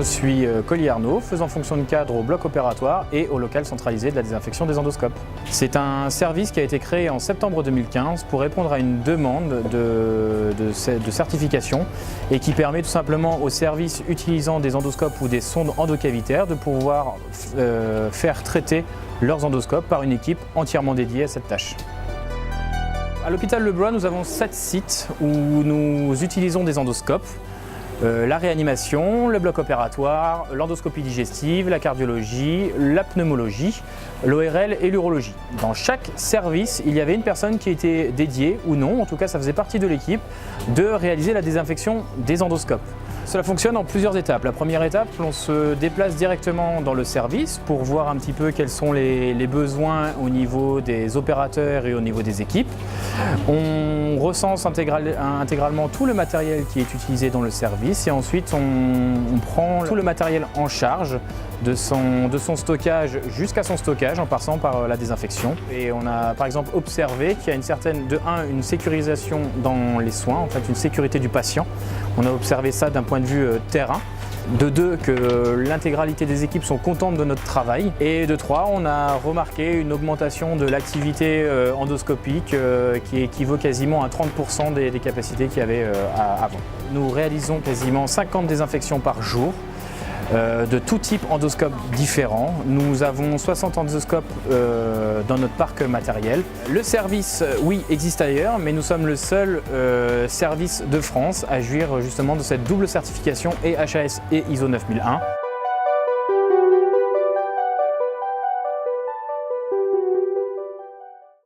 suis Collier Arnaud, faisant fonction de cadre au bloc opératoire et au local centralisé de la désinfection des endoscopes. C'est un service qui a été créé en septembre 2015 pour répondre à une demande de certification et qui permet tout simplement aux services utilisant des endoscopes ou des sondes endocavitaires de pouvoir faire traiter leurs endoscopes par une équipe entièrement dédiée à cette tâche. À l'hôpital Le Blois, nous avons 7 sites où nous utilisons des endoscopes. La réanimation, le bloc opératoire, l'endoscopie digestive, la cardiologie, la pneumologie, l'ORL et l'urologie. Dans chaque service, il y avait une personne qui était dédiée, ou non, en tout cas ça faisait partie de l'équipe, de réaliser la désinfection des endoscopes. Cela fonctionne en plusieurs étapes. La première étape, on se déplace directement dans le service pour voir un petit peu quels sont les besoins au niveau des opérateurs et au niveau des équipes. On recense intégralement tout le matériel qui est utilisé dans le service et ensuite on prend tout le matériel en charge de son stockage jusqu'à son stockage en passant par la désinfection. Et on a par exemple observé qu'il y a une sécurisation dans les soins, en fait une sécurité du patient. On a observé ça d'un point de vue terrain. De 2, que l'intégralité des équipes sont contentes de notre travail. Et de 3, on a remarqué une augmentation de l'activité endoscopique qui équivaut quasiment à 30% des capacités qu'il y avait avant. Nous réalisons quasiment 50 désinfections par jour. De tout type endoscope différents. Nous avons 60 endoscopes dans notre parc matériel. Le service, oui, existe ailleurs, mais nous sommes le seul service de France à jouir justement de cette double certification et HAS et ISO 9001.